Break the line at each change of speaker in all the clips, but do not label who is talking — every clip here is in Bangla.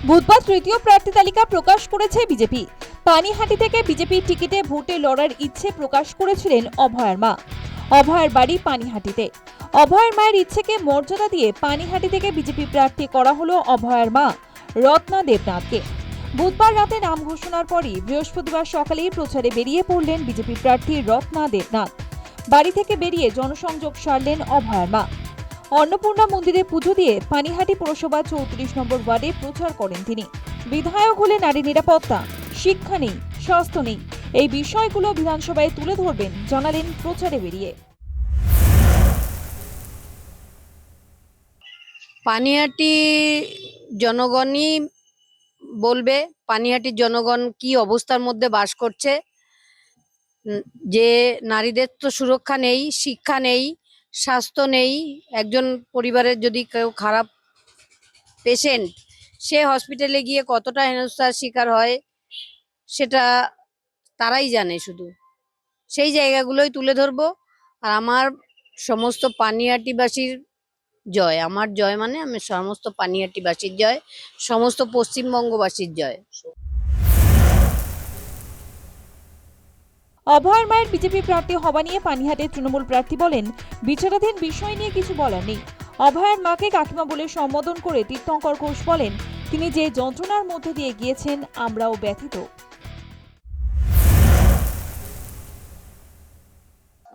বুধবার তৃতীয় প্রার্থী তালিকা প্রকাশ করেছে বিজেপি। পানিহাটি থেকে বিজেপির টিকিটে ভোটে লড়ার ইচ্ছে প্রকাশ করেছিলেন অভয়ার মা। অভয়ার বাড়ি পানিহাটিতে। অভয়ার মায়ের ইচ্ছেকে মর্যাদা দিয়ে পানিহাটি থেকে বিজেপি প্রার্থী করা হলো অভয়ার মা রত্না দেবনাথকে। বুধবার রাতে নাম ঘোষণার পরই বৃহস্পতিবার সকালেই প্রচারে বেরিয়ে পড়লেন বিজেপি প্রার্থী রত্না দেবনাথ। বাড়ি থেকে বেরিয়ে জনসংযোগ সারলেন অভয়ার মা। অন্নপূর্ণা মন্দিরে পুজো দিয়ে পানিহাটি পৌরসভা 34 নম্বর ওয়ার্ডে প্রচার করেন তিনি। বিধায়ক হলে নারী নিরাপত্তা, শিক্ষা নেই, স্বাস্থ্য নেই, এই বিষয়গুলো বিধানসভায় তুলে ধরবেন জানালেন প্রচারে বেরিয়ে।
পানিহাটি জনগণই বলবে পানিহাটির জনগণ কি অবস্থার মধ্যে বাস করছে। যে নারীদের তো সুরক্ষা নেই, শিক্ষা নেই, স্বাস্থ্য নেই। একজন পরিবারের যদি কেউ খারাপ পেশেন্ট, সে হসপিটালে গিয়ে কতটা হেনস্থার শিকার হয় সেটা তারাই জানে। শুধু সেই জায়গাগুলোই তুলে ধরবো। আর আমার সমস্ত পানিহাটিবাসীর জয়, আমার জয় মানে আমি সমস্ত পানিহাটিবাসীর জয়, সমস্ত পশ্চিমবঙ্গবাসীর জয়।
অভয়ার মায়ের বিজেপি প্রার্থী হওয়া নিয়ে পানিহাটের তৃণমূল প্রার্থী বলেন, বিচারাধীন বিষয় নিয়ে কিছু বলার নেই। অভয়ার মাকে কাকিমা বলে সম্বোধন করে তীর্থঙ্কর ঘোষ বলেন, তিনি যে যন্ত্রণার মধ্যে দিয়ে গিয়েছেন আমরাও ব্যথিত।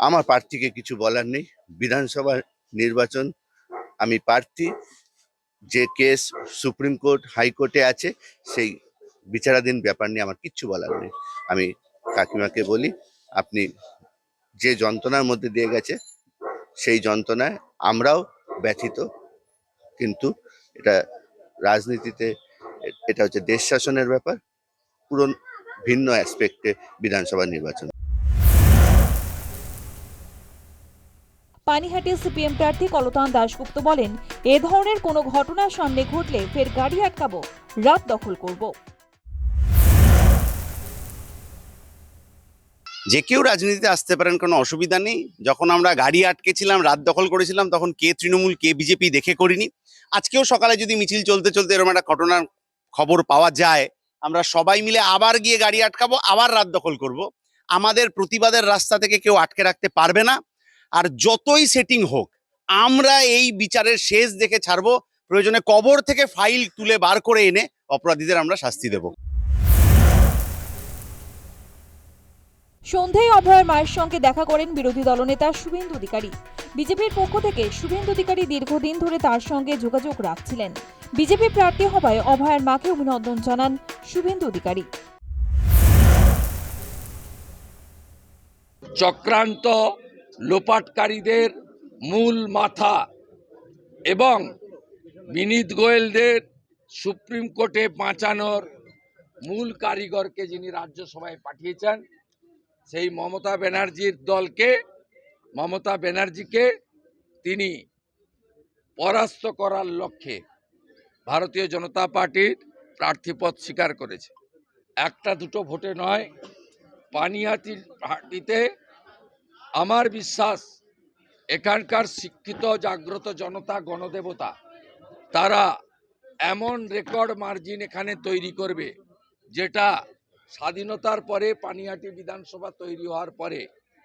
আমার প্রার্থীকে কিছু বলার নেই। বিধানসভা নির্বাচন, আমি প্রার্থী, যে কেস সুপ্রিম কোর্ট হাইকোর্টে আছে সেই বিচারাধীন ব্যাপার নিয়ে আমার কিচ্ছু বলার নেই। আমি কাকিমাকে বলি, আপনি যে যন্ত্রণার মধ্যে দিয়ে গেছে সেই যন্ত্রণায় আমরাও ব্যথিত, কিন্তু এটা রাজনীতিতে, এটা হচ্ছে দেশ শাসনের ব্যাপার, পুরো ভিন্ন অ্যাসপেক্টে বিধানসভা নির্বাচন।
পানিহাটি সিপিএম প্রার্থী কলতান দাশগুপ্ত বলেন, এ ধরনের কোনো ঘটনা সামনে ঘটলে ফের গাড়ি আটকাবো, রাত দখল করব।
যে কেউ রাজনীতিতে আসতে পারেন, কোনো অসুবিধা নেই। যখন আমরা গাড়ি আটকেছিলাম, রাত দখল করেছিলাম, তখন কে তৃণমূল কে বিজেপি দেখে করিনি। আজকেও সকালে যদি মিছিল চলতে চলতে এরকম একটা ঘটনার খবর পাওয়া যায়, আমরা সবাই মিলে আবার গিয়ে গাড়ি আটকাবো, আবার রাত দখল করব। আমাদের প্রতিবাদের রাস্তা থেকে কেউ আটকে রাখতে পারবে না। আর যতই সেটিং হোক, আমরা এই বিচারের শেষ দেখে ছাড়বো। প্রয়োজনে কবর থেকে ফাইল তুলে বার করে এনে অপরাধীদের আমরা শাস্তি দেব।
সন্ধ্যায় অভয়ার মায়ের সঙ্গে দেখা করেন বিরোধী দলনেতা শুভেন্দু অধিকারী। বিজেপির পক্ষ থেকে শুভেন্দু অধিকারী দীর্ঘদিন ধরে তার সঙ্গে যোগাযোগ রাখছিলেন। বিজেপি প্রার্থী হওয়ায় অভয়ার মাকে অভিনন্দন জানান শুভেন্দু অধিকারী।
চক্রান্ত লোপাটকারীদের মূল মাথা এবং বিনীত গোয়েলদের সুপ্রিম কোর্টে বাঁচানোর মূল কারিগরকে যিনি রাজ্যসভায় পাঠিয়েছেন, সেই মমতা ব্যানার্জির দলকে, মমতা ব্যানার্জিকে তিনি পরাস্ত করার লক্ষ্যে ভারতীয় জনতা পার্টির প্রার্থীপদ স্বীকার করেছে। একটা দুটো ভোটে নয়, পানিহাটিতে আমার বিশ্বাস এখানকার শিক্ষিত জাগ্রত জনতা, গণদেবতা, তারা এমন রেকর্ড মার্জিন এখানে তৈরি করবে যেটা স্বাধীনতার পরে পানিহাটি বিধানসভা তৈরি হওয়ার পরে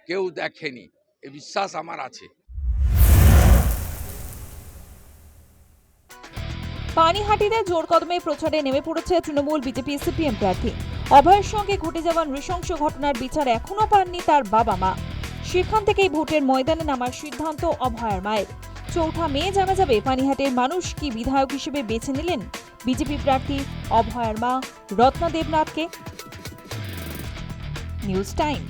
কেউ দেখেনি। এ বিশ্বাস আমার আছে।
পানিহাটিতে জোর কদমে প্রচারে নেমে পড়েছে তৃণমূল, বিজেপি, সিপিএম প্রার্থী। অভয়ের সঙ্গে ঘটে যাওয়া নৃশংস ঘটনার বিচার এখনো পাননি তার বাবা মা। সেখান থেকেই ভোটের ময়দানে নামার সিদ্ধান্ত অভয়ার মায়ের। 4 মে জানা যাবে পানিহাটির মানুষ কি বিধায়ক হিসেবে বেছে নিলেন বিজেপি প্রার্থী অভয়ার মা রত্না দেবনাথকে। News time.